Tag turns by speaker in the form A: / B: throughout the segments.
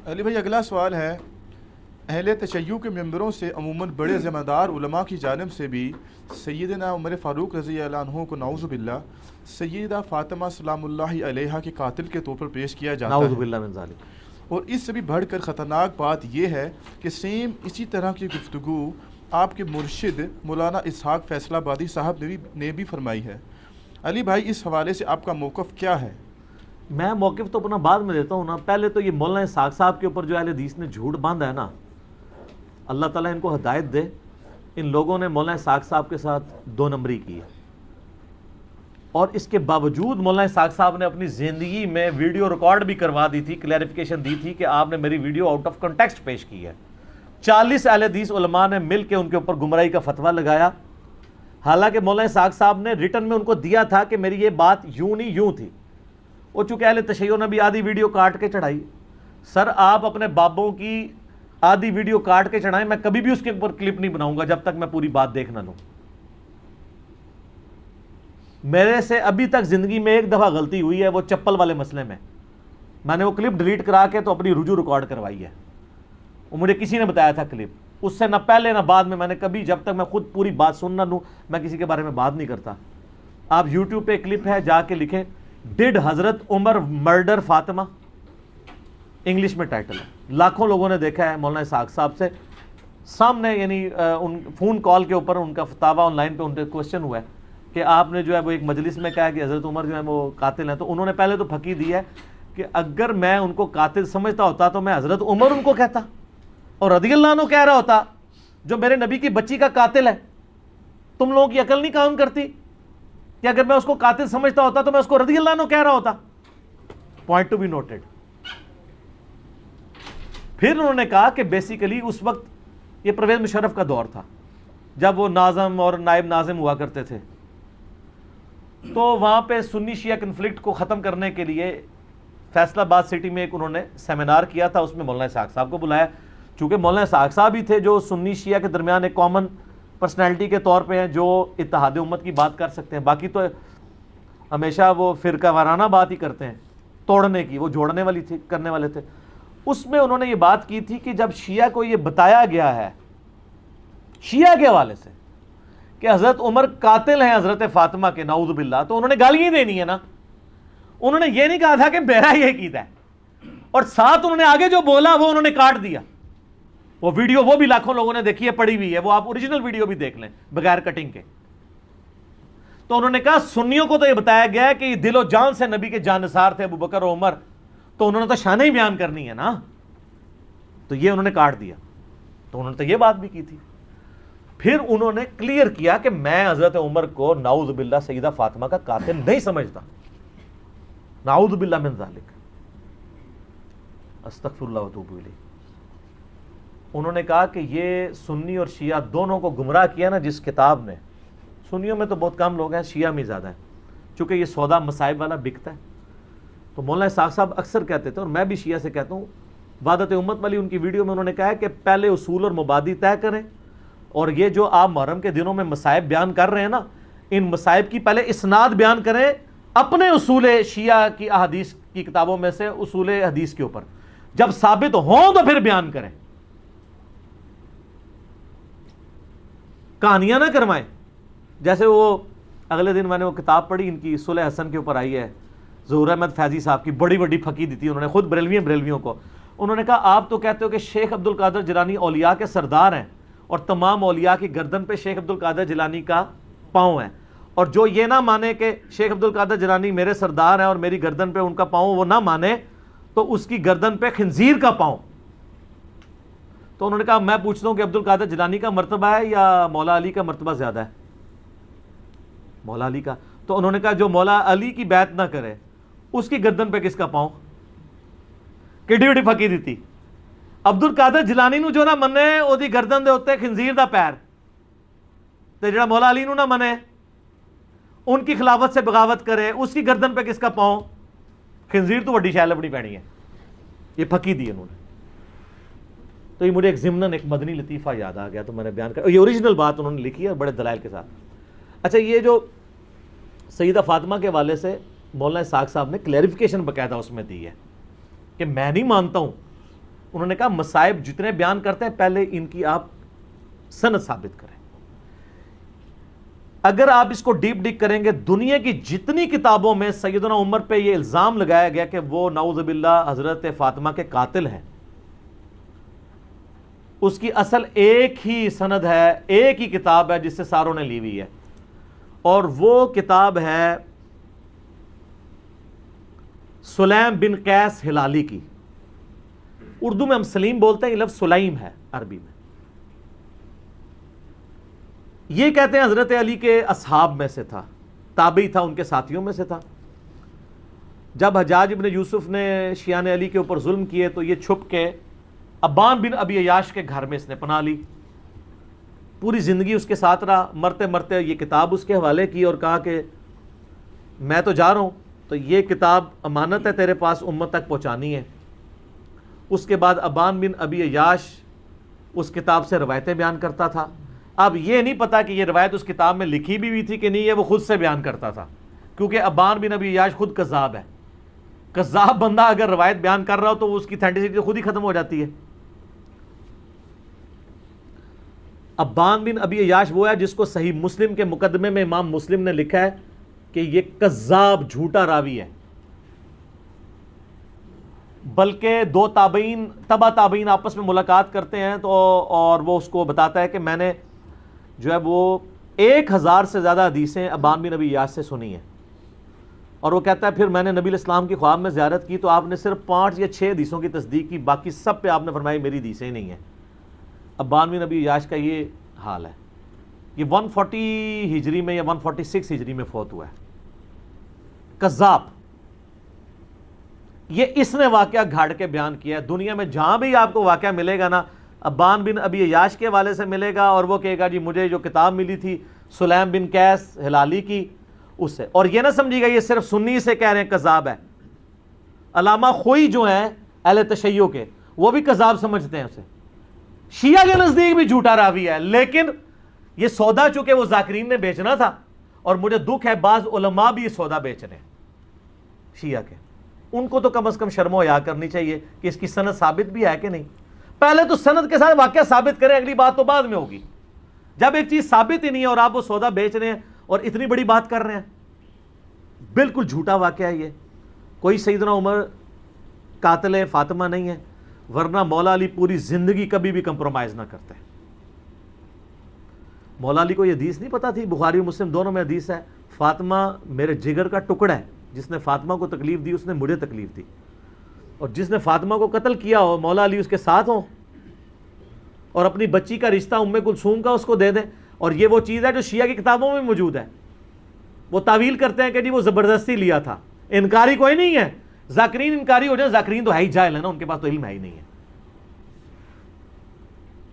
A: علی بھائی اگلا سوال ہے، اہل تشیع کے ممبروں سے عموماً بڑے ذمہ دار علماء کی جانب سے بھی سیدنا عمر فاروق رضی اللہ عنہ کو نعوذ باللہ سیدہ فاطمہ سلام اللہ علیہا کے قاتل کے طور پر پیش کیا جاتا
B: نعوذ
A: ہے،
B: باللہ من ذالک۔
A: اور اس سے بھی بڑھ کر خطرناک بات یہ ہے کہ سیم اسی طرح کی گفتگو آپ کے مرشد مولانا اسحاق فیصل آبادی صاحب نے بھی فرمائی ہے۔ علی بھائی اس حوالے سے آپ کا موقف کیا ہے؟
B: میں موقف تو اپنا بعد میں دیتا ہوں نا، پہلے تو یہ مولانا اسحاق صاحب کے اوپر جو اہل حدیث نے جھوٹ باندھا ہے نا، اللہ تعالیٰ ان کو ہدایت دے۔ ان لوگوں نے مولانا اسحاق صاحب کے ساتھ دو نمبری کی ہے، اور اس کے باوجود مولانا اسحاق صاحب نے اپنی زندگی میں ویڈیو ریکارڈ بھی کروا دی تھی، کلیریفیکیشن دی تھی کہ آپ نے میری ویڈیو آؤٹ آف کنٹیکسٹ پیش کی ہے۔ 40 اہل حدیث علماء نے مل کے ان کے اوپر گمراہی کا فتویٰ لگایا، حالانکہ مولانا اسحاق صاحب نے ریٹن میں ان کو دیا تھا کہ میری یہ بات یوں نہیں یوں تھی۔ وہ چونکہ اہل تشیع نے بھی آدھی ویڈیو کاٹ کے چڑھائی۔ سر آپ اپنے بابوں کی آدھی ویڈیو کاٹ کے چڑھائیں، میں کبھی بھی اس کے اوپر کلپ نہیں بناؤں گا جب تک میں پوری بات دیکھ نہ لوں۔ میرے سے ابھی تک زندگی میں ایک دفعہ غلطی ہوئی ہے، وہ چپل والے مسئلے میں نے وہ کلپ ڈیلیٹ کرا کے تو اپنی رجوع ریکارڈ کروائی ہے، وہ مجھے کسی نے بتایا تھا کلپ، اس سے نہ پہلے نہ بعد میں نے کبھی، جب تک میں خود پوری بات سن نہ لوں میں کسی کے بارے میں بات نہیں کرتا۔ آپ یوٹیوب پہ کلپ ہے، جا کے لکھیں ڈڈ حضرت عمر مرڈر فاطمہ، انگلش میں ٹائٹل ہے، لاکھوں لوگوں نے دیکھا ہے۔ مولانا اسحاق صاحب سے سامنے یعنی ان فون کال کے اوپر ان کا فتاویٰ آن لائن پہ ان سے کوشچن ہوا ہے کہ آپ نے جو ہے وہ ایک مجلس میں کہا کہ حضرت عمر جو ہے وہ قاتل ہیں، تو انہوں نے پہلے تو پھکی دی ہے کہ اگر میں ان کو قاتل سمجھتا ہوتا تو میں حضرت عمر ان کو کہتا اور رضی اللہ عنہ کہہ رہا ہوتا، جو میرے نبی کی بچی کا قاتل ہے۔ تم لوگوں کی عقل نہیں کام کرتی کہ اگر میں اس کو قاتل سمجھتا ہوتا تو میں اس کو رضی اللہ عنہ کہہ رہا ہوتا؟ Point to be noted. پھر انہوں نے کہا کہ بیسیکلی اس وقت یہ پرویز مشرف کا دور تھا جب وہ ناظم اور نائب ناظم ہوا کرتے تھے، تو وہاں پہ سنی شیعہ کنفلکٹ کو ختم کرنے کے لیے فیصل آباد سٹی میں ایک انہوں نے سیمینار کیا تھا، اس میں مولانا اسحاق صاحب کو بلایا، چونکہ مولانا اسحاق صاحب ہی تھے جو سنی شیعہ کے درمیان ایک کامن پرسنالٹی کے طور پہ ہیں جو اتحاد امت کی بات کر سکتے ہیں، باقی تو ہمیشہ وہ فرقہ وارانہ بات ہی کرتے ہیں، توڑنے کی وہ جوڑنے والی تھی، کرنے والے تھے۔ اس میں انہوں نے یہ بات کی تھی کہ جب شیعہ کو یہ بتایا گیا ہے شیعہ کے حوالے سے کہ حضرت عمر قاتل ہیں حضرت فاطمہ کے، نعوذ باللہ، تو انہوں نے گالیاں دینی ہے نا، انہوں نے یہ نہیں کہا تھا کہ میرا یہ عقیدہ ہے، اور ساتھ انہوں نے آگے جو بولا وہ انہوں نے کاٹ دیا۔ وہ ویڈیو وہ بھی لاکھوں لوگوں نے دیکھی ہے، پڑی ہوئی ہے، وہ آپ اوریجنل ویڈیو بھی دیکھ لیں بغیر کٹنگ کے۔ تو انہوں نے کہا سنیوں کو تو یہ بتایا گیا ہے کہ یہ دل و جان سے نبی کے جانثار تھے ابو بکر و عمر، تو انہوں نے تو شانہ ہی بیان کرنی ہے نا، تو یہ انہوں نے کاٹ دیا۔ تو انہوں نے تو یہ بات بھی کی تھی۔ پھر انہوں نے کلیئر کیا کہ میں حضرت عمر کو نعوذ باللہ سیدہ فاطمہ کا قاتل نہیں سمجھتا، نعوذ باللہ من ذالک، استغفر اللہ واتوب الیہ۔ انہوں نے کہا کہ یہ سنی اور شیعہ دونوں کو گمراہ کیا نا جس کتاب نے، سنیوں میں تو بہت کم لوگ ہیں، شیعہ میں زیادہ ہیں، چونکہ یہ سودا مصائب والا بکتا ہے۔ تو مولانا اسحاق صاحب اکثر کہتے تھے، اور میں بھی شیعہ سے کہتا ہوں، وحدت امت والی ان کی ویڈیو میں انہوں نے کہا ہے کہ پہلے اصول اور مبادی طے کریں، اور یہ جو آپ محرم کے دنوں میں مصائب بیان کر رہے ہیں نا، ان مصائب کی پہلے اسناد بیان کریں اپنے اصول شیعہ کی احادیث کی کتابوں میں سے، اصول حدیث کے اوپر، جب ثابت ہوں تو پھر بیان کریں، کہانیاں نہ کروائیں۔ جیسے وہ اگلے دن میں نے وہ کتاب پڑھی ان کی صلح حسن کے اوپر آئی ہے، ظہور احمد فیضی صاحب کی، بڑی بڑی پھکی دی تھی انہوں نے، خود بریلویوں کو۔ انہوں نے کہا آپ تو کہتے ہو کہ شیخ عبد القادر جیلانی اولیاء کے سردار ہیں، اور تمام اولیاء کی گردن پہ شیخ عبد القادر جیلانی کا پاؤں ہے، اور جو یہ نہ مانے کہ شیخ عبد القادر جیلانی میرے سردار ہیں اور میری گردن پہ ان کا پاؤں وہ نہ مانے، تو اس کی گردن پہ خنزیر کا پاؤں۔ تو انہوں نے کہا میں پوچھتا ہوں کہ عبد القادر جیلانی کا مرتبہ ہے یا مولا علی کا مرتبہ زیادہ ہے؟ مولا علی کا۔ تو انہوں نے کہا جو مولا علی کی بیعت نہ کرے اس کی گردن پہ کس کا پاؤں؟ کڈی وڈی پھکی دیتی۔ عبد القادر جیلانی نو جو نہ منے او دی گردن دے اوتے خنزیر دا پیر، تے جڑا مولا علی نو نہ منے ان کی خلافت سے بغاوت کرے اس کی گردن پہ کس کا پاؤں؟ خنزیر تو وڈی شے لبنی پینی ہے۔ یہ پھکی دی انہوں نے۔ تو یہ مجھے ایک ضمناً ایک مدنی لطیفہ یاد آ گیا تو میں نے بیان کر، یہ اوریجنل بات انہوں نے لکھی ہے بڑے دلائل کے ساتھ۔ اچھا، یہ جو سیدہ فاطمہ کے حوالے سے مولانا اسحاق صاحب نے کلیریفیکیشن باقاعدہ اس میں دی ہے کہ میں نہیں مانتا ہوں انہوں نے کہا مصائب جتنے بیان کرتے ہیں پہلے ان کی آپ سند ثابت کریں. اگر آپ اس کو ڈیپ ڈگ کریں گے دنیا کی جتنی کتابوں میں سیدنا عمر پہ یہ الزام لگایا گیا کہ وہ نعوذ باللہ حضرت فاطمہ کے قاتل ہیں، اس کی اصل ایک ہی سند ہے، ایک ہی کتاب ہے جس سے ساروں نے لی ہوئی ہے، اور وہ کتاب ہے سلیم بن قیس ہلالی کی. اردو میں ہم سلیم بولتے ہیں، یہ لفظ سلیم ہے عربی میں. یہ کہتے ہیں حضرت علی کے اصحاب میں سے تھا، تابعی تھا، ان کے ساتھیوں میں سے تھا. جب حجاج ابن یوسف نے شیعان علی کے اوپر ظلم کیے تو یہ چھپ کے ابان بن ابی عیاش کے گھر میں اس نے پناہ لی، پوری زندگی اس کے ساتھ رہا. مرتے مرتے یہ کتاب اس کے حوالے کی اور کہا کہ میں تو جا رہا ہوں، تو یہ کتاب امانت ہے تیرے پاس، امت تک پہنچانی ہے. اس کے بعد ابان بن ابی عیاش اس کتاب سے روایتیں بیان کرتا تھا. اب یہ نہیں پتا کہ یہ روایت اس کتاب میں لکھی بھی ہوئی تھی کہ نہیں، ہے وہ خود سے بیان کرتا تھا، کیونکہ ابان بن ابی عیاش خود کذاب ہے. کذاب بندہ اگر روایت بیان کر رہا ہو تو اس کی اتھینٹسٹی خود ہی ختم ہو جاتی ہے. ابان بن ابی عیاش وہ ہے جس کو صحیح مسلم کے مقدمے میں امام مسلم نے لکھا ہے کہ یہ کذاب جھوٹا راوی ہے. بلکہ دو تابعین تبع تابعین آپس میں ملاقات کرتے ہیں تو اور وہ اس کو بتاتا ہے کہ میں نے جو ہے وہ 1000 سے زیادہ حدیثیں ابان بن ابی عیاش سے سنی ہیں. اور وہ کہتا ہے پھر میں نے نبی علیہ السلام کی خواب میں زیارت کی تو آپ نے صرف 5 یا 6 حدیثوں کی تصدیق کی، باقی سب پہ آپ نے فرمایا میری حدیثیں ہی نہیں ہیں. ابان بن ابی عیاش کا یہ حال ہے. یہ 140 ہجری میں یا 146 ہجری میں فوت ہوا ہے. کذاب. یہ اس نے واقعہ گھاڑ کے بیان کیا ہے. دنیا میں جہاں بھی آپ کو واقعہ ملے گا نا، ابان بن ابی عیاش کے والے سے ملے گا اور وہ کہے گا جی مجھے جو کتاب ملی تھی سلیم بن قیس ہلالی کی اس سے. اور یہ نہ سمجھیے گا یہ صرف سنی سے کہہ رہے ہیں کذاب ہے. علامہ خوئی جو ہیں اہل تشیع کے وہ بھی کذاب سمجھتے ہیں اسے. شیعہ کے نزدیک بھی جھوٹا راوی ہے، لیکن یہ سودا چونکہ وہ ذاکرین نے بیچنا تھا، اور مجھے دکھ ہے بعض علماء بھی یہ سودا بیچ رہے ہیں شیعہ کے. ان کو تو کم از کم شرم و حیا کرنی چاہیے کہ اس کی سند ثابت بھی ہے کہ نہیں. پہلے تو سند کے ساتھ واقعہ ثابت کریں، اگلی بات تو بعد میں ہوگی. جب ایک چیز ثابت ہی نہیں ہے اور آپ وہ سودا بیچ رہے ہیں اور اتنی بڑی بات کر رہے ہیں، بالکل جھوٹا واقعہ ہے یہ. کوئی سیدنا عمر قاتل فاطمہ نہیں ہے، ورنہ مولا علی پوری زندگی کبھی بھی کمپرومائز نہ کرتے. مولا علی کو یہ حدیث نہیں پتا تھی، بخاری و مسلم دونوں میں حدیث ہے، فاطمہ میرے جگر کا ٹکڑا ہے، جس نے فاطمہ کو تکلیف دی اس نے مجھے تکلیف دی، اور جس نے فاطمہ کو قتل کیا ہو مولا علی اس کے ساتھ ہوں، اور اپنی بچی کا رشتہ ام کلثوم کا اس کو دے دیں. اور یہ وہ چیز ہے جو شیعہ کی کتابوں میں موجود ہے. وہ تعویل کرتے ہیں کہ جی وہ زبردستی لیا تھا. انکاری کوئی نہیں ہے، ذاکرین انکاری ہو جائے، ذاکرین تو ہے ہی جاہل ہے نا، ان کے پاس تو علم ہے ہی نہیں ہے.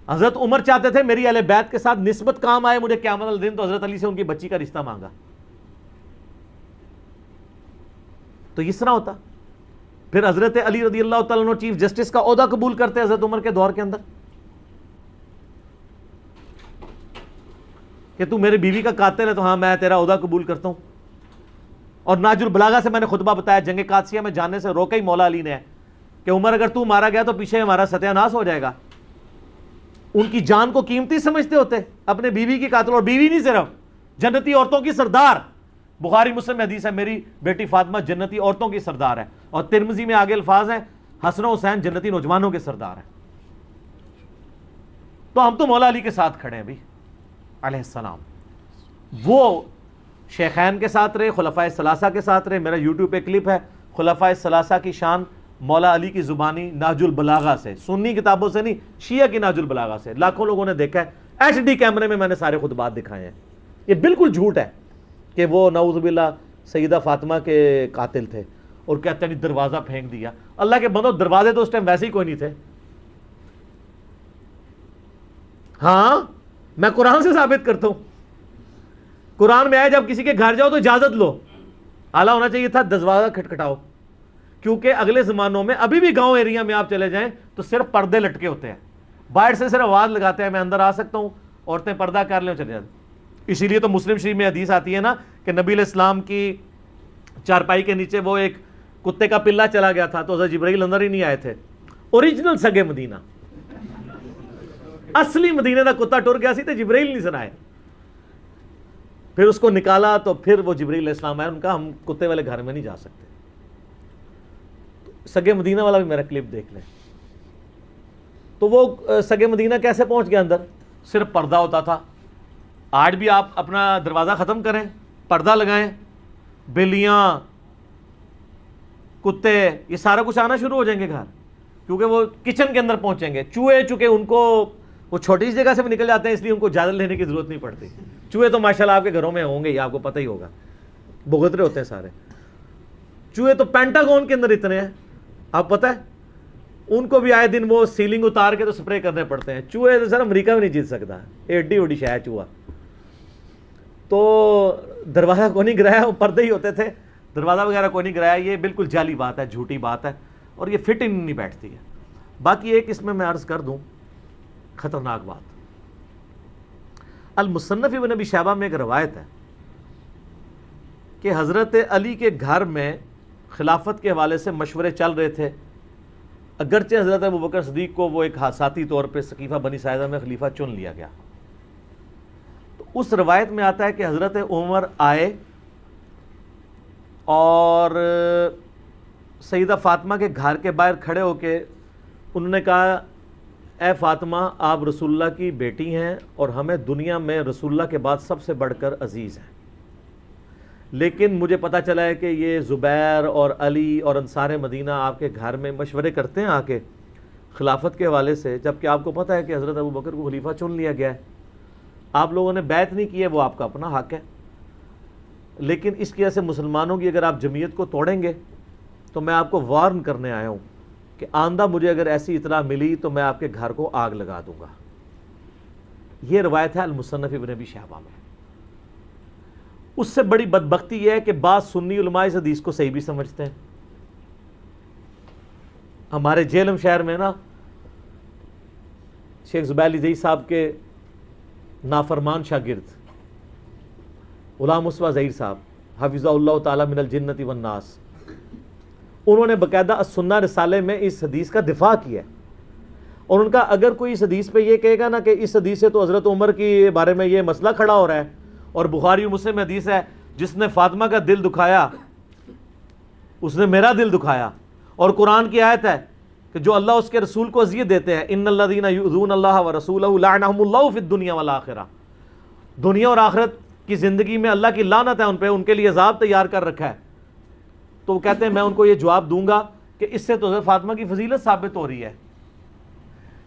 B: حضرت عمر چاہتے تھے میری اہل بیت کے ساتھ نسبت کام آئے مجھے قیامت الدین، تو حضرت علی سے ان کی بچی کا رشتہ مانگا. تو اس طرح ہوتا. پھر حضرت علی رضی اللہ تعالیٰ عنہ چیف جسٹس کا عہدہ قبول کرتے حضرت عمر کے دور کے اندر کہ تو میری بیوی کا قاتل ہے تو ہاں میں تیرا عہدہ قبول کرتا ہوں. اور ناج البلاغہ سے میں نے خطبہ بتایا، جنگ قادسیہ میں جانے سے روکا ہی مولا علی نے کہ عمر اگر تو مارا گیا تو پیچھے ہمارا ستیہ ناس ہو جائے گا. ان کی جان کو قیمتی سمجھتے ہوتے، اپنے بیوی کی قاتل، اور بیوی نہیں صرف جنتی عورتوں کی سردار. بخاری مسلم میں حدیث ہے میری بیٹی فاطمہ جنتی عورتوں کی سردار ہے، اور ترمذی میں آگے الفاظ ہیں حسن و حسین جنتی نوجوانوں کے سردار ہیں. تو ہم تو مولا علی کے ساتھ کھڑے ہیں بھی علیہ السلام. وہ شیخین کے ساتھ رہے، خلفائے ثلاثہ کے ساتھ رہے. میرا یوٹیوب پہ کلپ ہے خلفائے ثلاثہ کی شان مولا علی کی زبانی ناج البلاغہ سے، سنی کتابوں سے نہیں، شیعہ کی ناج البلاغہ سے. لاکھوں لوگوں نے دیکھا ہے، ایچ ڈی کیمرے میں نے سارے خطبات دکھائے ہیں. یہ بالکل جھوٹ ہے کہ وہ نعوذ باللہ سیدہ فاطمہ کے قاتل تھے، اور کہتے ہیں دروازہ پھینک دیا. اللہ کے بندو دروازے تو اس ٹائم ویسے ہی کوئی نہیں تھے. ہاں میں قرآن سے ثابت کرتا ہوں. قرآن میں آیا جب کسی کے گھر جاؤ تو اجازت لو. اعلیٰ ہونا چاہیے تھا دروازہ کھٹکھٹاؤ، کیونکہ اگلے زمانوں میں ابھی بھی گاؤں ایریا میں آپ چلے جائیں تو صرف پردے لٹکے ہوتے ہیں، باہر سے صرف آواز لگاتے ہیں میں اندر آ سکتا ہوں، عورتیں پردہ کر لیں چلے جاتے. اسی لیے تو مسلم شریف میں حدیث آتی ہے نا کہ نبی علیہ السلام کی چارپائی کے نیچے وہ ایک کتے کا پلہ چلا گیا تھا تو حضرت جبرائیل اندر ہی نہیں آئے تھے. اوریجنل سگے مدینہ اصلی مدینے دا کتا ٹر گیا سی تے جبرائیل نہیں سنائے. پھر اس کو نکالا تو پھر وہ جبرائیل علیہ السلام آئے, ان کا ہم کتے والے گھر میں نہیں جا سکتے. سگے مدینہ والا بھی میرا کلپ دیکھ لیں. تو وہ سگے مدینہ کیسے پہنچ گیا اندر؟ صرف پردہ ہوتا تھا. آج بھی آپ اپنا دروازہ ختم کریں, پردہ لگائیں, بلیاں, کتے, یہ سارا کچھ آنا شروع ہو جائیں گے گھر, کیونکہ وہ کچن کے اندر پہنچیں گے. چوہے چونکہ ان کو وہ چھوٹی سی جگہ سے بھی نکل جاتے ہیں, اس لیے ان کو اجازت لینے کی ضرورت نہیں پڑتی. چوہے تو ماشاءاللہ آپ کے گھروں میں ہوں گے, یہ آپ کو پتہ ہی ہوگا, بھگترے ہوتے ہیں سارے. چوہے تو پینٹاگون کے اندر اتنے ہیں, آپ پتہ ہے, ان کو بھی آئے دن وہ سیلنگ اتار کے تو سپرے کرنے پڑتے ہیں. چوہے تو سر امریکہ میں نہیں جیت سکتا, ایڈی اوڈی شے ہے چوہا. تو دروازہ کو نہیں گرایا, وہ پردے ہی ہوتے تھے, دروازہ وغیرہ کو نہیں گرایا. یہ بالکل جعلی بات ہے, جھوٹی بات ہے, اور یہ فٹنگ نہیں بیٹھتی ہے. باقی ایک اس میں عرض کر دوں خطرناک بات. المصنف ابن ابی شیبہ میں ایک روایت ہے کہ حضرت علی کے گھر میں خلافت کے حوالے سے مشورے چل رہے تھے, اگرچہ حضرت ابوبکر صدیق کو وہ ایک حادثاتی طور پہ سقیفہ بنی ساعدہ میں خلیفہ چن لیا گیا. تو اس روایت میں آتا ہے کہ حضرت عمر آئے اور سیدہ فاطمہ کے گھر کے باہر کھڑے ہو کے انہوں نے کہا, اے فاطمہ آپ رسول اللہ کی بیٹی ہیں اور ہمیں دنیا میں رسول اللہ کے بعد سب سے بڑھ کر عزیز ہیں, لیکن مجھے پتہ چلا ہے کہ یہ زبیر اور علی اور انصار مدینہ آپ کے گھر میں مشورے کرتے ہیں آ کے خلافت کے حوالے سے, جبکہ آپ کو پتہ ہے کہ حضرت ابوبکر کو خلیفہ چن لیا گیا ہے. آپ لوگوں نے بیعت نہیں کی ہے, وہ آپ کا اپنا حق ہے, لیکن اس کی وجہ سے مسلمانوں کی اگر آپ جمعیت کو توڑیں گے تو میں آپ کو وارن کرنے آیا ہوں کہ آئندہ مجھے اگر ایسی اطلاع ملی تو میں آپ کے گھر کو آگ لگا دوں گا. یہ روایت ہے المصنف ابن ابی شیبہ میں. اس سے بڑی بدبختی یہ ہے کہ بعض سنی علماء اس حدیث کو صحیح بھی سمجھتے ہیں. ہمارے جہلم شہر میں نا شیخ زبیر علی زئی صاحب کے نافرمان شاگرد غلام مصطفیٰ ظہیر صاحب حفظہ اللہ تعالی من الجنت والناس, انہوں نے باقاعدہ السنہ رسالے میں اس حدیث کا دفاع کیا ہے, اور ان کا اگر کوئی اس حدیث پہ یہ کہے گا نا کہ اس حدیث سے تو حضرت عمر کے بارے میں یہ مسئلہ کھڑا ہو رہا ہے, اور بخاری و مسلم حدیث ہے جس نے فاطمہ کا دل دکھایا اس نے میرا دل دکھایا, اور قرآن کی آیت ہے کہ جو اللہ اس کے رسول کو اذیت دیتے ہیں ان الذین یؤذون اللہ ورسولہ لعنہم اللہ فی الدنیا والآخرہ, دنیا اور آخرت کی زندگی میں اللہ کی لعنت ہے ان پہ, ان کے لیے عذاب تیار کر رکھا ہے. تو وہ کہتے ہیں میں ان کو یہ جواب دوں گا کہ اس سے تو حضرت فاطمہ کی فضیلت ثابت ہو رہی ہے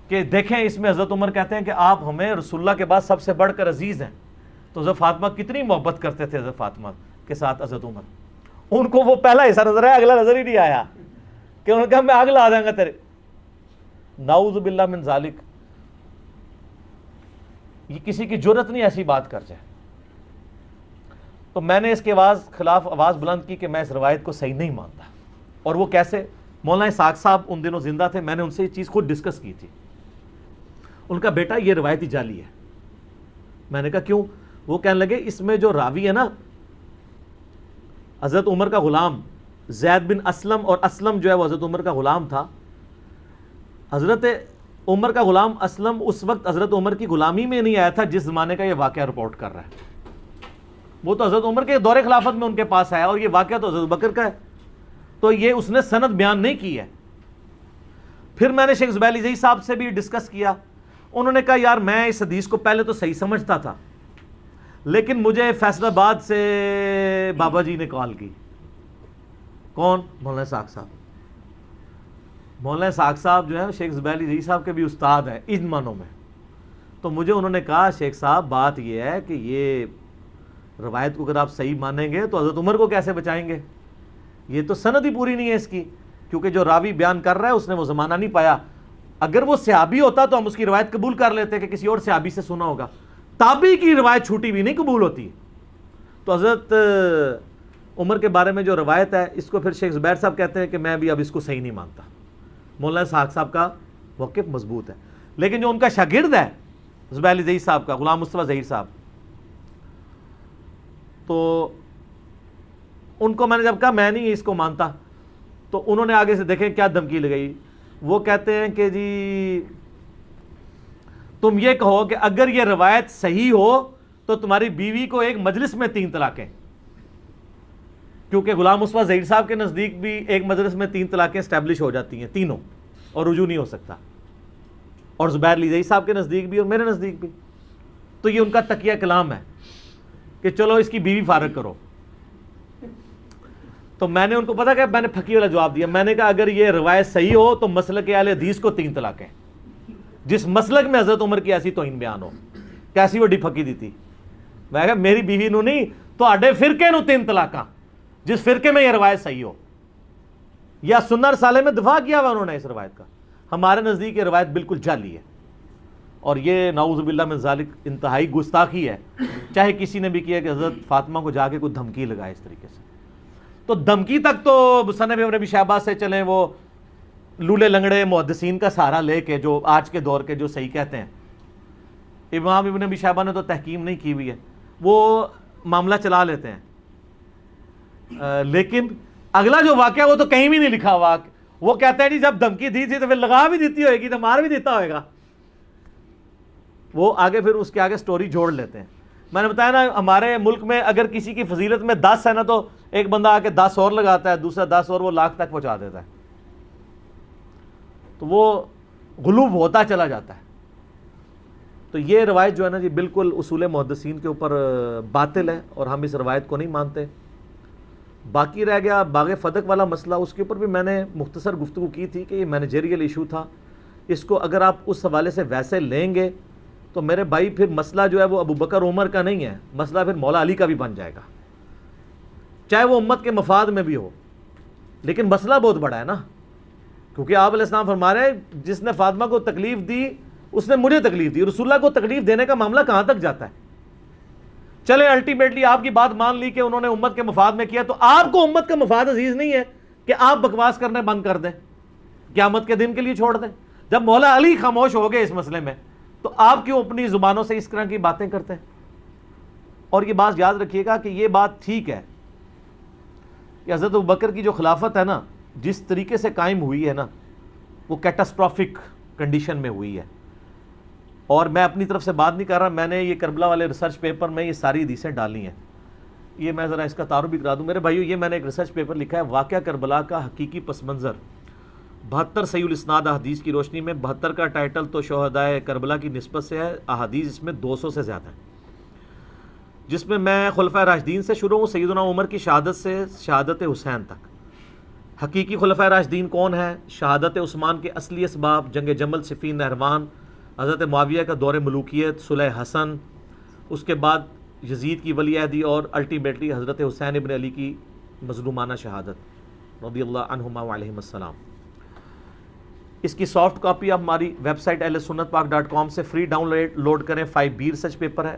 B: کہ دیکھیں اس میں حضرت عمر کہتے ہیں کہ آپ ہمیں رسول اللہ کے بعد سب سے بڑھ کر عزیز ہیں. تو حضرت فاطمہ کتنی محبت کرتے تھے حضرت فاطمہ کے ساتھ حضرت عمر. ان کو وہ پہلا حصہ نظر آیا, اگلا نظر ہی نہیں آیا, کہ انہوں نے کہا میں آگ لا دیں گا تیرے. نعوذ باللہ من ذالک, یہ کسی کی جرت نہیں ایسی بات کر جائے. تو میں نے اس کے خلاف آواز بلند کی کہ میں اس روایت کو صحیح نہیں مانتا. اور وہ کیسے؟ مولانا اسحاق صاحب ان دنوں زندہ تھے, میں نے ان سے یہ چیز خود ڈسکس کی تھی. ان کا بیٹا یہ روایتی جعلی ہے. میں نے کہا کیوں؟ وہ کہنے لگے اس میں جو راوی ہے نا حضرت عمر کا غلام زید بن اسلم, اور اسلم جو ہے وہ حضرت عمر کا غلام تھا. حضرت عمر کا غلام اسلم اس وقت حضرت عمر کی غلامی میں نہیں آیا تھا جس زمانے کا یہ واقعہ رپورٹ کر رہا ہے. وہ تو حضرت عمر کے دور خلافت میں ان کے پاس آیا, اور یہ واقعہ تو حضرت بکر کا ہے. تو یہ اس نے سند بیان نہیں کی ہے. پھر میں نے شیخ زبیر علی زئی صاحب سے بھی ڈسکس کیا. انہوں نے کہا یار میں اس حدیث کو پہلے تو صحیح سمجھتا تھا, لیکن مجھے فیصل آباد سے بابا جی نے کال کی. کون؟ مولانا اسحاق صاحب. مولانا اسحاق صاحب جو ہے شیخ زبیر علی زئی صاحب کے بھی استاد ہیں ان معنوں میں. تو مجھے انہوں نے کہا شیخ صاحب بات یہ ہے کہ یہ روایت کو اگر آپ صحیح مانیں گے تو حضرت عمر کو کیسے بچائیں گے؟ یہ تو سند ہی پوری نہیں ہے اس کی, کیونکہ جو راوی بیان کر رہا ہے اس نے وہ زمانہ نہیں پایا. اگر وہ صحابی ہوتا تو ہم اس کی روایت قبول کر لیتے کہ کسی اور صحابی سے سنا ہوگا. تابعی کی روایت چھوٹی بھی نہیں قبول ہوتی. تو حضرت عمر کے بارے میں جو روایت ہے اس کو پھر شیخ زبیر صاحب کہتے ہیں کہ میں بھی اب اس کو صحیح نہیں مانتا. مولانا اسحاق صاحب کا موقف مضبوط ہے, لیکن جو ان کا شاگرد ہے زبیر علی زئی صاحب کا غلام مصطفیٰ ظہیر صاحب, تو ان کو میں نے جب کہا میں نہیں اس کو مانتا, تو انہوں نے آگے سے دیکھیں کیا دھمکی لگائی. وہ کہتے ہیں کہ جی تم یہ کہو کہ اگر یہ روایت صحیح ہو تو تمہاری بیوی کو ایک مجلس میں 3 طلاقیں، کیونکہ غلام مصطفیٰ ظہیر صاحب کے نزدیک بھی ایک مجلس میں 3 طلاقیں اسٹیبلش ہو جاتی ہیں تینوں، اور رجوع نہیں ہو سکتا، اور زبیر علی زئی صاحب کے نزدیک بھی اور میرے نزدیک بھی. تو یہ ان کا تقیہ کلام ہے کہ چلو اس کی بیوی فارغ کرو. تو میں نے ان کو پتا کہ میں نے پھکی والا جواب دیا. میں نے کہا اگر یہ روایت صحیح ہو تو مسلک اہل حدیث کو 3 طلاقیں، جس مسلک میں حضرت عمر کی ایسی توہین بیان ہو. کیسی وڈی پھکی دی تھی. میں کہا میری بیوی نو نہیں، تو آڈے فرقے نو 3 طلاقاں، جس فرقے میں یہ روایت صحیح ہو. یا سنہ رسالے میں دفاع کیا ہوا انہوں نے اس روایت کا. ہمارے نزدیک یہ روایت بالکل جعلی ہے، اور یہ نعوذ باللہ من ذالک انتہائی گستاخی ہے، چاہے کسی نے بھی کیا کہ حضرت فاطمہ کو جا کے کوئی دھمکی لگائے اس طریقے سے. تو دھمکی تک تو مصنف ابن ابی شیبہ سے چلیں، وہ لولے لنگڑے محدثین کا سہارا لے کے جو آج کے دور کے جو صحیح کہتے ہیں. امام ابن ابی شیبہ نے تو تحکیم نہیں کی ہوئی ہے، وہ معاملہ چلا لیتے ہیں، لیکن اگلا جو واقعہ وہ تو کہیں بھی نہیں لکھا ہوا. وہ کہتے ہیں جی جب دھمکی دی تھی تو پھر لگا بھی دیتی ہوئے گی تو مار بھی دیتا ہوئے گا. وہ آگے پھر اس کے آگے سٹوری جوڑ لیتے ہیں. میں نے بتایا نا ہمارے ملک میں اگر کسی کی فضیلت میں 10 ہے نا تو ایک بندہ آ کے 10 اور لگاتا ہے، دوسرا 10 اور، وہ لاکھ تک پہنچا دیتا ہے. تو وہ غلوب ہوتا چلا جاتا ہے. تو یہ روایت جو ہے نا جی بالکل اصول محدثین کے اوپر باطل ہے، اور ہم اس روایت کو نہیں مانتے. باقی رہ گیا باغ فدق والا مسئلہ، اس کے اوپر بھی میں نے مختصر گفتگو کی تھی کہ یہ مینیجریل ایشو تھا. اس کو اگر آپ اس حوالے سے ویسے لیں گے تو میرے بھائی پھر مسئلہ جو ہے وہ ابو بکر عمر کا نہیں ہے، مسئلہ پھر مولا علی کا بھی بن جائے گا، چاہے وہ امت کے مفاد میں بھی ہو. لیکن مسئلہ بہت بڑا ہے نا، کیونکہ آپ علیہ السلام فرما رہے ہیں جس نے فاطمہ کو تکلیف دی اس نے مجھے تکلیف دی. رسول اللہ کو تکلیف دینے کا معاملہ کہاں تک جاتا ہے؟ چلے الٹیمیٹلی آپ کی بات مان لی کہ انہوں نے امت کے مفاد میں کیا، تو آپ کو امت کا مفاد عزیز نہیں ہے کہ آپ بکواس کرنے بند کر دیں، قیامت کے دن کے لیے چھوڑ دیں. جب مولا علی خاموش ہو گئے اس مسئلے میں تو آپ کیوں اپنی زبانوں سے اس طرح کی باتیں کرتے ہیں؟ اور یہ بات یاد رکھیے گا کہ یہ بات ٹھیک ہے کہ حضرت ابوبکر کی جو خلافت ہے نا جس طریقے سے قائم ہوئی ہے نا وہ کیٹاسٹرافک کنڈیشن میں ہوئی ہے. اور میں اپنی طرف سے بات نہیں کر رہا، میں نے یہ کربلا والے ریسرچ پیپر میں یہ ساری حدیثیں ڈالی ہیں. یہ میں ذرا اس کا تعارف بھی کرا دوں میرے بھائیو. یہ میں نے ایک ریسرچ پیپر لکھا ہے، واقعہ کربلا کا حقیقی پس منظر 72 صحیح الاسناد احادیث کی روشنی میں. 72 کا ٹائٹل تو شہدائے کربلا کی نسبت سے ہے، احادیث اس میں 200 سے زیادہ ہیں، جس میں میں خلفائے راشدین سے شروع ہوں، سیدنا عمر کی شہادت سے شہادت حسین تک. حقیقی خلفائے راشدین کون ہیں؟ شہادت عثمان کے اصلی اسباب، جنگ جمل، صفین، نہروان، حضرت معاویہ کا دور ملوکیت، صلح حسن، اس کے بعد یزید کی ولی عہدی، اور الٹیمیٹلی حضرت حسین ابن علی کی مظلومانہ شہادت رضی اللہ عنہما وعلیہم السلام. اس کی سافٹ کاپی آپ ہماری ویب سائٹ ahlsunnatpak.com سے فری ڈاؤن لوڈ کریں. 5B ریسرچ پیپر ہے،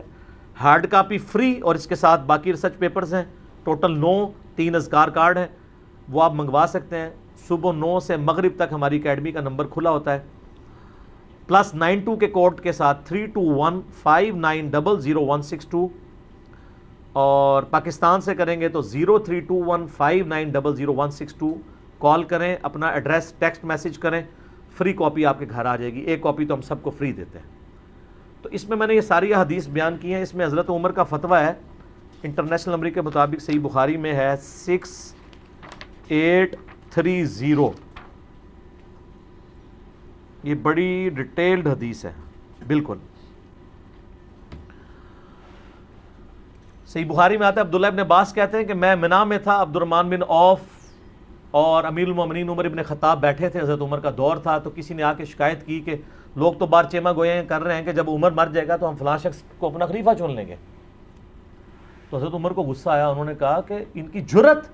B: ہارڈ کاپی فری، اور اس کے ساتھ باقی ریسرچ پیپرز ہیں ٹوٹل 9. 3 اذکار کارڈ ہیں، وہ آپ منگوا سکتے ہیں. صبح 9 سے مغرب تک ہماری اکیڈمی کا نمبر کھلا ہوتا ہے، +92 کے کوڈ کے ساتھ 3215900162، اور پاکستان سے کریں گے تو 032159000162. کال کریں، اپنا ایڈریس ٹیکسٹ میسج کریں، فری کاپی آپ کے گھر آ جائے گی. ایک کاپی تو ہم سب کو فری دیتے ہیں. تو اس میں نے یہ ساری حدیث بیان کی ہیں. اس میں حضرت عمر کا فتویٰ ہے، انٹرنیشنل نمبر کے مطابق صحیح بخاری میں ہے 6830. یہ بڑی ڈیٹیلڈ حدیث ہے بالکل. صحیح بخاری میں آتا ہے، عبداللہ ابن عباس کہتے ہیں کہ میں منا میں تھا، عبد الرحمن بن عوف اور امیر المومنین عمر ابن خطاب بیٹھے تھے، حضرت عمر کا دور تھا. تو کسی نے آ کے شکایت کی کہ لوگ تو بار چیما گوئے کر رہے ہیں کہ جب عمر مر جائے گا تو ہم فلاں شخص کو اپنا خلیفہ چن لیں گے. تو حضرت عمر کو غصہ آیا، انہوں نے کہا کہ ان کی جرت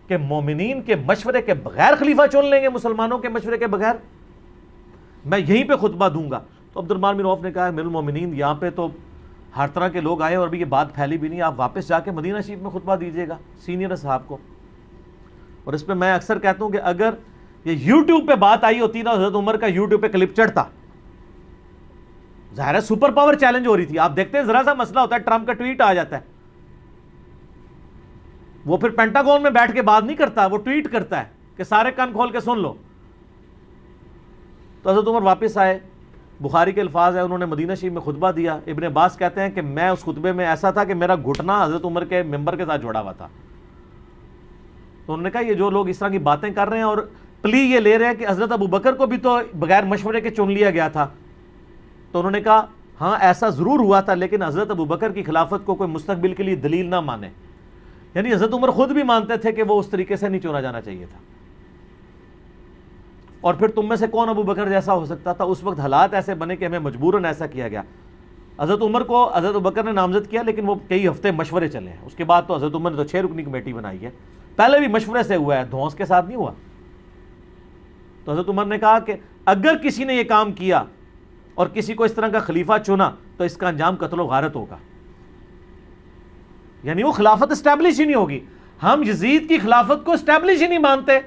B: کہ مومنین کے مشورے کے بغیر خلیفہ چن لیں گے، مسلمانوں کے مشورے کے بغیر، میں یہیں پہ خطبہ دوں گا. تو عبد الرحمن بن عوف نے کہا امیر المومنین یہاں پہ تو ہر طرح کے لوگ آئے اور ابھی یہ بات پھیلی بھی نہیں، آپ واپس جا کے مدینہ شریف میں خطبہ دیجیے گا سینئر صاحب کو. اور اس پہ میں اکثر کہتا ہوں کہ اگر یہ یوٹیوب پہ بات آئی ہوتی نا، حضرت عمر کا یوٹیوب پہ کلپ چڑھتا، ظاہر ہے سپر پاور چیلنج ہو رہی تھی. آپ دیکھتے ہیں ذرا سا مسئلہ ہوتا ہے، ٹرمپ کا ٹویٹ آ جاتا ہے، وہ پھر پینٹاگون میں بیٹھ کے بات نہیں کرتا، وہ ٹویٹ کرتا ہے کہ سارے کان کھول کے سن لو. تو حضرت عمر واپس آئے، بخاری کے الفاظ ہیں، انہوں نے مدینہ شریف میں خطبہ دیا. ابن عباس کہتے ہیں کہ میں اس خطبے میں ایسا تھا کہ میرا گھٹنا حضرت عمر کے ممبر کے ساتھ جوڑا ہوا تھا. تو انہوں نے کہا یہ جو لوگ اس طرح کی باتیں کر رہے ہیں اور پلی یہ لے رہے ہیں کہ حضرت ابو بکر کو بھی تو بغیر مشورے کے چن لیا گیا تھا. تو انہوں نے کہا ہاں ایسا ضرور ہوا تھا، لیکن حضرت ابو بکر کی خلافت کو کوئی مستقبل کے لیے دلیل نہ مانے. یعنی حضرت عمر خود بھی مانتے تھے کہ وہ اس طریقے سے نہیں چنا جانا چاہیے تھا. اور پھر تم میں سے کون ابو بکر جیسا ہو سکتا تھا؟ اس وقت حالات ایسے بنے کہ ہمیں مجبوراً ایسا کیا گیا. حضرت عمر کو حضرت ابو بکر نے نامزد کیا، لیکن وہ کئی ہفتے مشورے چلے ہیں. اس کے بعد تو حضرت عمر نے تو 6 رکنی کمیٹی بنائی ہے. پہلے بھی مشورے سے ہوا ہے، دھونس کے ساتھ نہیں ہوا. تو حضرت عمر نے کہا کہ اگر کسی نے یہ کام کیا اور کسی کو اس طرح کا خلیفہ چنا تو اس کا انجام قتل و غارت ہوگا. یعنی وہ خلافت اسٹیبلش ہی نہیں ہوگی. ہم یزید کی خلافت کو اسٹیبلش ہی نہیں مانتے.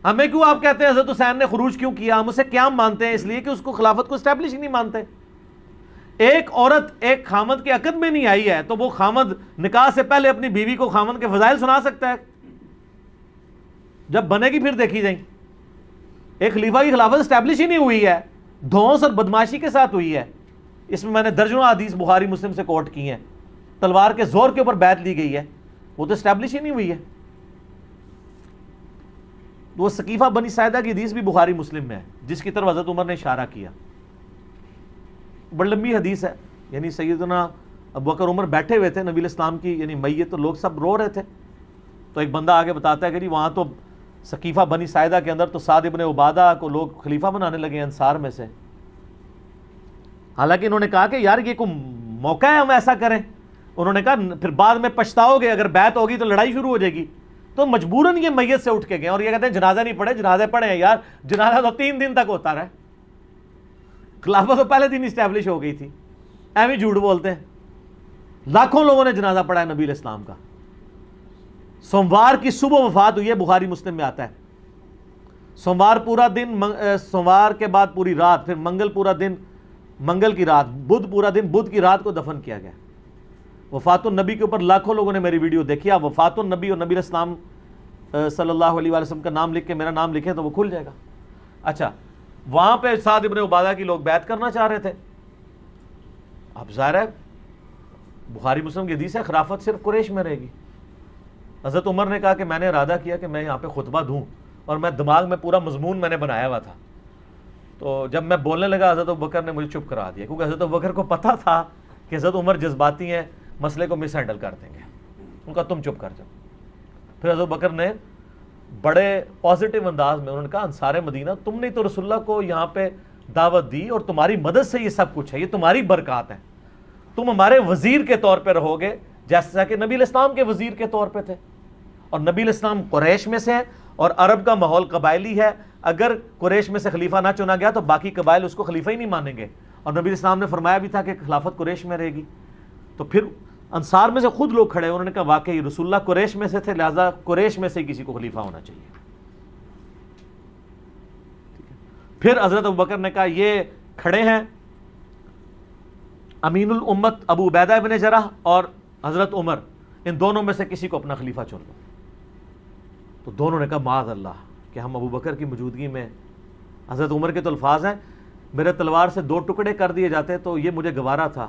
B: ہمیں کیوں آپ کہتے ہیں حضرت حسین نے خروج کیوں کیا؟ ہم اسے قیام مانتے ہیں، اس لیے کہ اس کو خلافت کو اسٹیبلش ہی نہیں مانتے. ایک عورت ایک خامد کے عقد میں نہیں آئی ہے تو وہ خامد نکاح سے پہلے اپنی بیوی کو خامد کے فضائل سنا سکتا ہے؟ جب بنے گی پھر دیکھی جائیں. ایک خلیفہ کی خلافت اسٹیبلش ہی نہیں ہوئی ہے، دھونس اور بدماشی کے ساتھ ہوئی ہے. اس میں نے درجنوں حدیث بخاری مسلم سے کوٹ کی ہیں. تلوار کے زور کے اوپر بیعت لی گئی ہے، وہ تو اسٹیبلش ہی نہیں ہوئی ہے. وہ سقیفہ بنی ساعدہ کی حدیث بھی بخاری مسلم میں ہے، جس کی طرف حضرت عمر نے اشارہ کیا. بڑی لمبی حدیث ہے. یعنی سیدنا ابوبکر عمر بیٹھے ہوئے تھے، نبی علیہ السلام کی یعنی میت، تو لوگ سب رو رہے تھے. تو ایک بندہ آگے بتاتا ہے کہ جی وہاں تو سقیفہ بنی ساعدہ کے اندر تو سعد ابن عبادہ کو لوگ خلیفہ بنانے لگے انصار میں سے. حالانکہ انہوں نے کہا کہ یار یہ کوئی موقع ہے ہم ایسا کریں. انہوں نے کہا پھر بعد میں پچھتاؤ گے، اگر بیعت ہوگی تو لڑائی شروع ہو جائے گی. تو مجبوراً یہ میت سے اٹھ کے گئے اور یہ کہتے ہیں جنازہ نہیں پڑھے. جنازے پڑھے ہیں یار، جنازہ تو 3 دن تک ہوتا رہا. خلافت تو پہلے دن اسٹیبلش ہو گئی تھی. ایویں جھوٹ بولتے ہیں. لاکھوں لوگوں نے جنازہ پڑھا ہے نبی علیہ السلام کا. سوموار کی صبح وفات ہوئی ہے، بخاری مسلم میں آتا ہے. سوموار پورا دن، سوموار کے بعد پوری رات، پھر منگل پورا دن، منگل کی رات، بدھ پورا دن، بدھ کی رات کو دفن کیا گیا. وفات النبی کے اوپر لاکھوں لوگوں نے میری ویڈیو دیکھی. آپ وفات النبی اور نبی علیہ السلام صلی اللہ علیہ وسلم کا نام لکھ کے میرا نام لکھیں تو وہ کھل جائے گا. اچھا، وہاں پہ سعد ابن عبادہ کی لوگ بیعت کرنا چاہ رہے تھے. اب ظاہر ہے بخاری مسلم کی حدیث ہے خلافت صرف قریش میں رہے گی. حضرت عمر نے کہا کہ میں نے ارادہ کیا کہ میں یہاں پہ خطبہ دوں، اور میں دماغ میں پورا مضمون میں نے بنایا ہوا تھا. تو جب میں بولنے لگا حضرت ابوبکر نے مجھے چپ کرا دیا، کیونکہ حضرت ابوبکر کو پتہ تھا کہ حضرت عمر جذباتی ہیں، مسئلے کو مس ہینڈل کر دیں گے. ان کا تم چپ کر جاؤ. پھر حضرت ابوبکر نے بڑے پازیٹیو انداز میں انہوں نے کہا انصار مدینہ تم نے تو رسول اللہ کو یہاں پہ دعوت دی اور تمہاری مدد سے یہ سب کچھ ہے، یہ تمہاری برکات ہیں. تم ہمارے وزیر کے طور پہ رہو گے جیسا کہ نبی علیہ السلام کے وزیر کے طور پہ تھے. اور نبی علیہ السلام قریش میں سے ہیں اور عرب کا ماحول قبائلی ہے. اگر قریش میں سے خلیفہ نہ چنا گیا تو باقی قبائل اس کو خلیفہ ہی نہیں مانیں گے. اور نبی علیہ السلام نے فرمایا بھی تھا کہ خلافت قریش میں رہے گی. تو پھر انصار میں سے خود لوگ کھڑے، انہوں نے کہا واقعی رسول اللہ قریش میں سے تھے، لہذا قریش میں سے کسی کو خلیفہ ہونا چاہیے. پھر حضرت ابوبکر نے کہا یہ کھڑے ہیں امین الامت ابو عبیدہ ابن جرح اور حضرت عمر، ان دونوں میں سے کسی کو اپنا خلیفہ چن لو. تو دونوں نے کہا معاذ اللہ کہ ہم ابو بکر کی موجودگی میں. حضرت عمر کے تو الفاظ ہیں میرے تلوار سے 2 ٹکڑے کر دیے جاتے تو یہ مجھے گوارا تھا،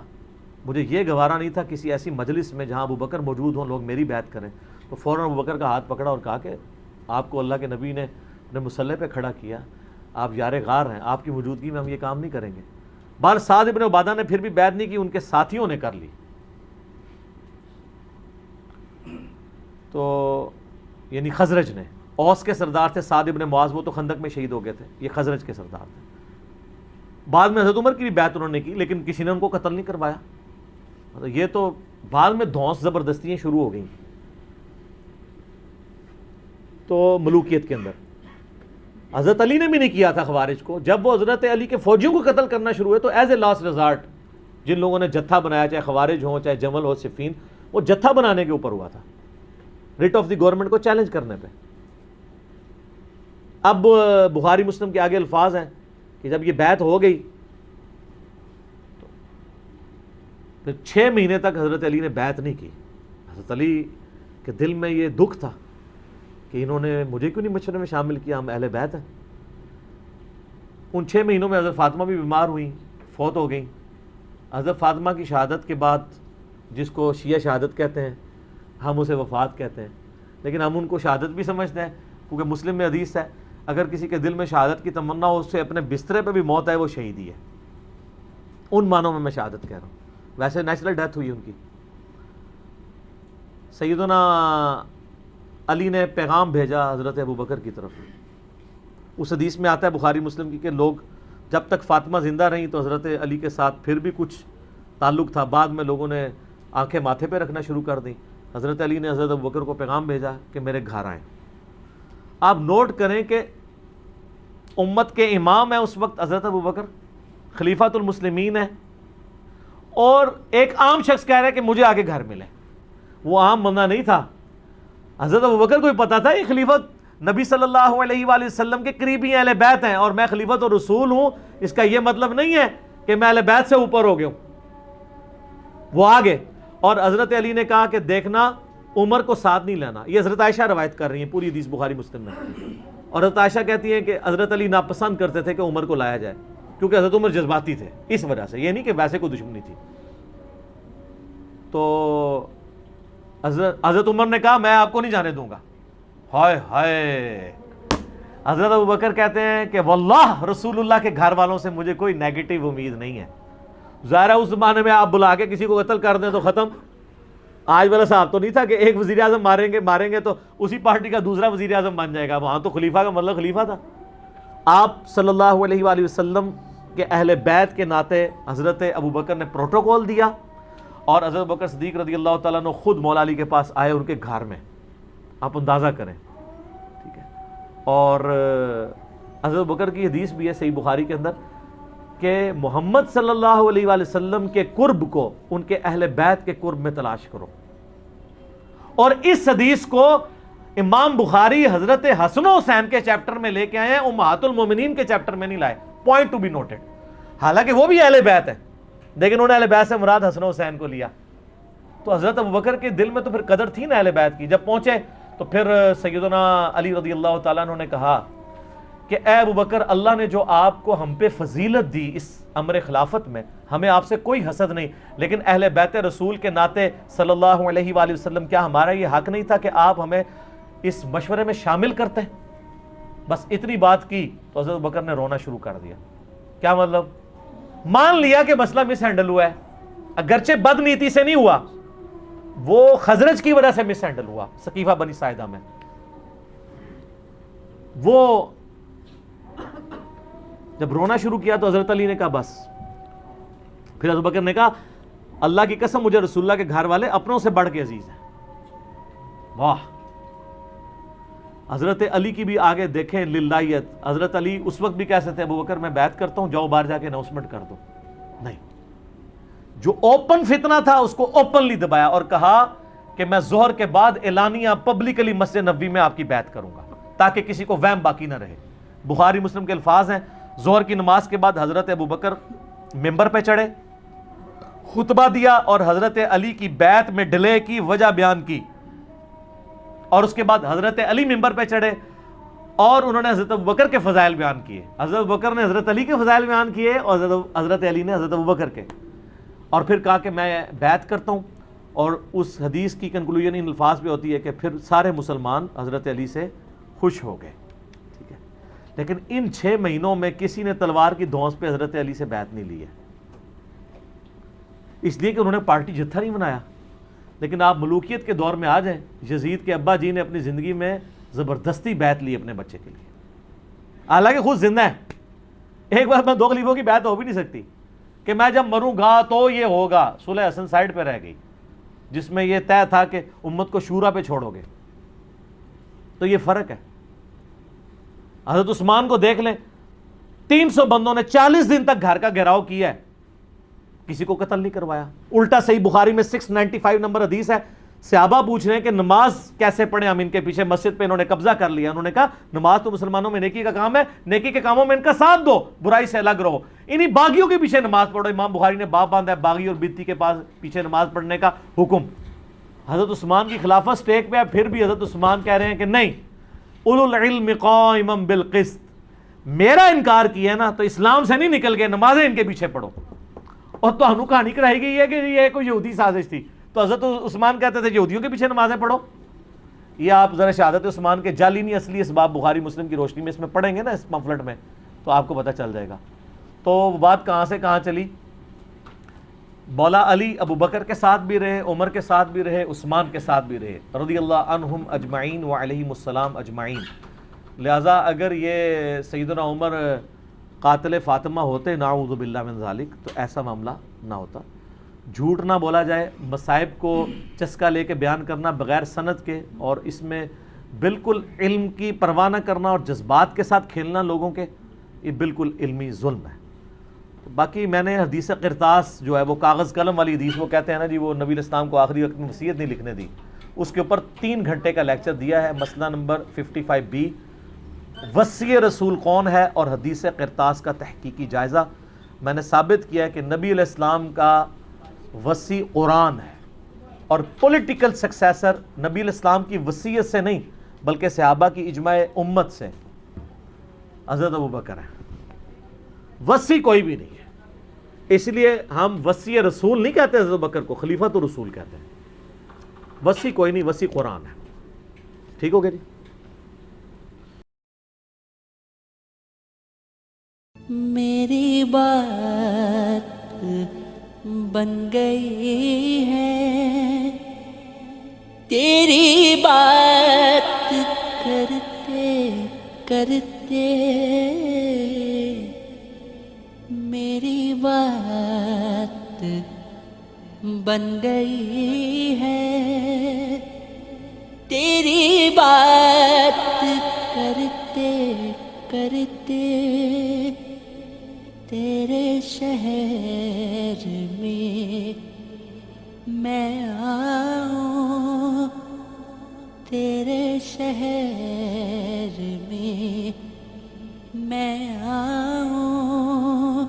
B: مجھے یہ گوارا نہیں تھا کسی ایسی مجلس میں جہاں ابو بکر موجود ہوں، لوگ میری بیعت کریں. تو فوراً ابو بکر کا ہاتھ پکڑا اور کہا کہ آپ کو اللہ کے نبی نے اپنے مصلی پہ کھڑا کیا، آپ یار غار ہیں، آپ کی موجودگی میں ہم یہ کام نہیں کریں گے. بار سعد ابن عبادہ نے پھر بھی بیعت نہیں کی، ان کے ساتھیوں نے کر لی. تو یعنی خزرج نے، اوس کے سردار تھے سعد ابن معاذ، وہ تو خندق میں شہید ہو گئے تھے، یہ خزرج کے سردار تھے. بعد میں حضرت عمر کی بھی بیعت انہوں نے کی لیکن کسی نے ان کو قتل نہیں کروایا. یہ تو بعد میں دھونس زبردستیاں شروع ہو گئیں. تو ملوکیت کے اندر حضرت علی نے بھی نہیں کیا تھا خوارج کو. جب وہ حضرت علی کے فوجیوں کو قتل کرنا شروع ہوئے تو ایز اے لاسٹ ریزارٹ جن لوگوں نے جتھا بنایا، چاہے خوارج ہوں چاہے جمل ہو صفین، وہ جتھا بنانے کے اوپر ہوا تھا ریٹ آف دی گورنمنٹ کو چیلنج کرنے پہ. اب بخاری مسلم کے آگے الفاظ ہیں کہ جب یہ بیعت ہو گئی تو پھر 6 مہینے تک حضرت علی نے بیعت نہیں کی. حضرت علی کے دل میں یہ دکھ تھا کہ انہوں نے مجھے کیوں نہیں مشورے میں شامل کیا، ہم اہل بیعت ہیں. ان 6 مہینوں میں حضرت فاطمہ بھی بیمار ہوئیں، فوت ہو گئیں۔ حضرت فاطمہ کی شہادت کے بعد، جس کو شیعہ شہادت کہتے ہیں، ہم اسے وفات کہتے ہیں، لیکن ہم ان کو شہادت بھی سمجھتے ہیں، کیونکہ مسلم میں حدیث ہے اگر کسی کے دل میں شہادت کی تمنا ہو، اس سے اپنے بسترے پہ بھی موت آئے، وہ شہید ہی ہے۔ ان معنوں میں شہادت کہہ رہا ہوں، ویسے نیچرل ڈیتھ ہوئی ان کی۔ سیدنا علی نے پیغام بھیجا حضرت ابوبکر کی طرف۔ اس حدیث میں آتا ہے بخاری مسلم کی کہ لوگ جب تک فاطمہ زندہ رہیں تو حضرت علی کے ساتھ پھر بھی کچھ تعلق تھا، بعد میں لوگوں نے آنکھیں ماتھے پہ رکھنا شروع کر دیں۔ حضرت علی نے حضرت ابوبکر کو پیغام بھیجا کہ میرے گھر آئیں۔ آپ نوٹ کریں کہ امت کے امام ہیں اس وقت حضرت ابوبکر، خلیفۃ المسلمین ہیں، اور ایک عام شخص کہہ رہا ہے کہ مجھے آگے گھر ملے۔ وہ عام بندہ نہیں تھا، حضرت ابوبکر کو بھی پتا تھا یہ خلیفت نبی صلی اللہ علیہ وآلہ وسلم کے قریبی اہل بیت ہیں، اور میں خلیفت اور رسول ہوں، اس کا یہ مطلب نہیں ہے کہ میں اہل بیت سے اوپر ہو گیا ہوں۔ وہ آگے، اور حضرت علی نے کہا کہ دیکھنا عمر کو ساتھ نہیں لینا۔ یہ حضرت عائشہ روایت کر رہی ہیں، پوری حدیث بخاری مسلم میں، اور حضرت عائشہ کہتی ہیں کہ حضرت علی ناپسند کرتے تھے کہ عمر کو لایا جائے، کیونکہ حضرت عمر جذباتی تھے، اس وجہ سے، یہ نہیں کہ ویسے کوئی دشمنی تھی۔ تو حضرت عمر نے کہا میں آپ کو نہیں جانے دوں گا۔ ہائے ہائے، حضرت ابوبکر کہتے ہیں کہ واللہ رسول اللہ کے گھر والوں سے مجھے کوئی نیگیٹو امید نہیں ہے۔ ظاہر ہے اس زمانے میں آپ بلا کے کسی کو قتل کر دیں تو ختم۔ آج والا صاحب تو نہیں تھا کہ ایک وزیر اعظم ماریں گے تو اسی پارٹی کا دوسرا وزیر اعظم بن جائے گا، وہاں تو خلیفہ کا مطلب خلیفہ تھا۔ آپ صلی اللہ علیہ وآلہ وسلم کے اہل بیت کے ناطے حضرت ابوبکر نے پروٹوکول دیا، اور حضرت ابوبکر صدیق رضی اللہ تعالیٰ عنہ خود مولا علی کے پاس آئے ان کے گھر میں۔ آپ اندازہ کریں، ٹھیک ہے۔ اور حضرت ابوبکر کی حدیث بھی ہے صحیح بخاری کے اندر کہ محمد صلی اللہ علیہ وآلہ وسلم کے قرب کو ان کے اہل بیت کے قرب میں تلاش کرو، اور اس حدیث کو امام بخاری حضرت حسن و حسین کے چیپٹر میں لے کے آئے ہیں، امہات المومنین کے چیپٹر میں نہیں لائے۔ پوائنٹ ٹو بی نوٹڈ، حالانکہ وہ بھی اہل بیت ہے، لیکن انہوں نے اہل بیت سے مراد حسن و حسین کو لیا۔ تو حضرت ابوبکر کے دل میں تو پھر قدر تھی نا اہل بیت کی۔ جب پہنچے تو پھر سیدنا علی رضی اللہ تعالیٰ عنہ نے کہا کہ اے ابوبکر، اللہ نے جو آپ کو ہم پہ فضیلت دی اس امر خلافت میں، ہمیں آپ سے کوئی حسد نہیں، لیکن اہل بیت رسول کے ناطے صلی اللہ علیہ وآلہ وسلم کیا ہمارا یہ حق نہیں تھا کہ آپ ہمیں اس مشورے میں شامل کرتے ہیں؟ بس اتنی بات کی تو حضرت ابوبکر نے رونا شروع کر دیا۔ کیا مطلب؟ مان لیا کہ مسئلہ مس ہینڈل ہوا ہے، اگرچہ بد نیتی سے نہیں ہوا، وہ خزرج کی وجہ سے مس ہینڈل ہوا سقیفہ بنی ساعدہ میں۔ وہ جب رونا شروع کیا تو حضرت علی نے کہا بس۔ پھر حضرت بکر نے کہا اللہ کی قسم مجھے رسول اللہ کے گھر والے اپنوں سے بڑھ کے عزیز ہیں۔ واہ، حضرت علی کی بھی آگے دیکھیں للہیت۔ حضرت علی اس وقت بھی کہہ سکتے ابوبکر میں بیعت کرتا ہوں، جاؤ باہر جا کے اناؤنسمنٹ کر دو، نہیں، جو اوپن فتنہ تھا اس کو اوپنلی دبایا اور کہا کہ میں ظہر کے بعد اعلانیہ پبلکلی مسجد نبوی میں آپ کی بیعت کروں گا تاکہ کسی کو وہم باقی نہ رہے۔ بخاری مسلم کے الفاظ ہیں، ظہر کی نماز کے بعد حضرت ابوبکر ممبر پہ چڑھے، خطبہ دیا اور حضرت علی کی بیعت میں ڈیلے کی وجہ بیان کی، اور اس کے بعد حضرت علی ممبر پہ چڑھے اور انہوں نے حضرت ابوبکر کے فضائل بیان کیے۔ حضرت ابوبکر نے حضرت علی کے فضائل بیان کیے اور حضرت علی نے حضرت ابوبکر کے، اور پھر کہا کہ میں بیعت کرتا ہوں۔ اور اس حدیث کی کنکلوژن ان الفاظ پہ ہوتی ہے کہ پھر سارے مسلمان حضرت علی سے خوش ہو گئے، ٹھیک ہے۔ لیکن ان 6 مہینوں میں کسی نے تلوار کی دھونس پہ حضرت علی سے بیعت نہیں لی ہے، اس لیے کہ انہوں نے پارٹی جتھا نہیں بنایا۔ لیکن آپ ملوکیت کے دور میں آ جائیں، یزید کے ابا جی نے اپنی زندگی میں زبردستی بیعت لی اپنے بچے کے لیے، حالانکہ خود زندہ ہے۔ ایک بار میں 2 خلیفوں کی بیعت ہو بھی نہیں سکتی کہ میں جب مروں گا تو یہ ہوگا۔ صلح حسن سائڈ پہ رہ گئی جس میں یہ طے تھا کہ امت کو شورا پہ چھوڑو گے، تو یہ فرق ہے۔ حضرت عثمان کو دیکھ لیں، 300 بندوں نے 40 دن تک گھر کا گھیراؤ کیا ہے، کسی کو قتل نہیں کروایا۔ الٹا صحیح بخاری میں 695 نمبر حدیث ہے، صحابہ پوچھ رہے ہیں کہ نماز کیسے پڑھیں ہم ان کے پیچھے، مسجد پہ انہوں نے قبضہ کر لیا۔ انہوں نے کہا نماز تو مسلمانوں میں نیکی کا کام ہے، نیکی کے کاموں میں ان کا ساتھ دو، برائی سے الگ رہو، انہی باغیوں کے پیچھے نماز پڑھو۔ امام بخاری نے باب باندھا ہے باغی اور بدتی کے پاس پیچھے نماز پڑھنے کا حکم۔ حضرت عثمان کی خلافت سٹیک پہ ہے، پھر بھی حضرت عثمان کہہ رہے ہیں کہ نہیں، اولو العلم قائما بالقسط، میرا انکار کیا نا تو اسلام سے نہیں نکل گئے، نمازیں ان کے پیچھے پڑھو۔ اور تو ہنو کہانی کرائی گئی ہے کہ یہ کوئی یہودی سازش تھی، تو حضرت عثمان کہتے تھے یہودیوں کے پیچھے نمازیں پڑھو۔ یہ آپ ذرا شہادت عثمان کے جعلی نہیں اصلی اسباب بخاری مسلم کی روشنی میں اس میں پڑھیں گے نا، اس پمفلٹ میں، تو آپ کو پتہ چل جائے گا۔ تو بات کہاں سے کہاں چلی؟ مولا علی ابو بکر کے ساتھ بھی رہے، عمر کے ساتھ بھی رہے، عثمان کے ساتھ بھی رہے، رضی اللہ عنہم اجمعین وعلیہم السلام اجمعین۔ لہٰذا اگر یہ سیدنا عمر قاتل فاطمہ ہوتے نعوذ باللہ من ذالک تو ایسا معاملہ نہ ہوتا۔ جھوٹ نہ بولا جائے، مصائب کو چسکا لے کے بیان کرنا بغیر سند کے، اور اس میں بالکل علم کی پرواہ نہ کرنا اور جذبات کے ساتھ کھیلنا لوگوں کے، یہ بالکل علمی ظلم ہے۔ باقی میں نے حدیث قرطاس جو ہے وہ کاغذ قلم والی حدیث، وہ کہتے ہیں نا جی وہ نبی علیہ السلام کو آخری وقت میں وصیت نہیں لکھنے دی، اس کے اوپر 3 گھنٹے کا لیکچر دیا ہے، مسئلہ نمبر 55B، وصی رسول کون ہے اور حدیث قرطاس کا تحقیقی جائزہ۔ میں نے ثابت کیا ہے کہ نبی علیہ السلام کا وصی قرآن ہے، اور پولیٹیکل سکسیسر نبی علیہ السلام کی وصیت سے نہیں بلکہ صحابہ کی اجماع امت سے حضرت ابو بکر ہے، وصی کوئی بھی نہیں ہے۔ اس لیے ہم وصی رسول نہیں کہتے حضرت ابو بکر کو، خلیفۃ الرسول کہتے ہیں۔ وصی کوئی نہیں، وصی قرآن ہے۔ ٹھیک ہو گیا جی؟
C: میری بات بن گئی ہے، تیری بات کرتے کرتے میری بات بن گئی ہے، تیری بات کرتے کرتے تیرے شہر میں آؤں، تیرے شہر میں آؤں،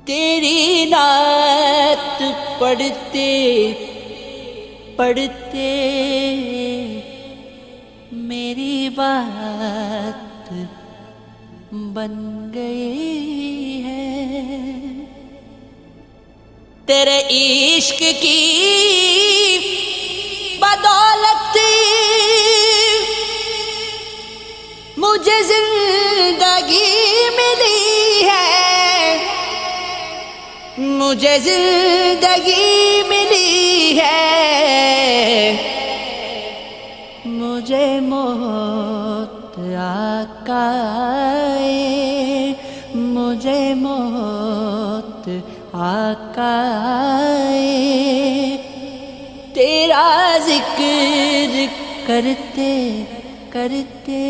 C: تیری نعت پڑھتے پڑھتے میری بات بن گئی ہے، تیرے عشق کی بدولت مجھے زندگی ملی ہے، مجھے زندگی ملی ہے، مجھے موت آقا آئے، مجھے موت آقا آئے، تیرا ذکر کرتے کرتے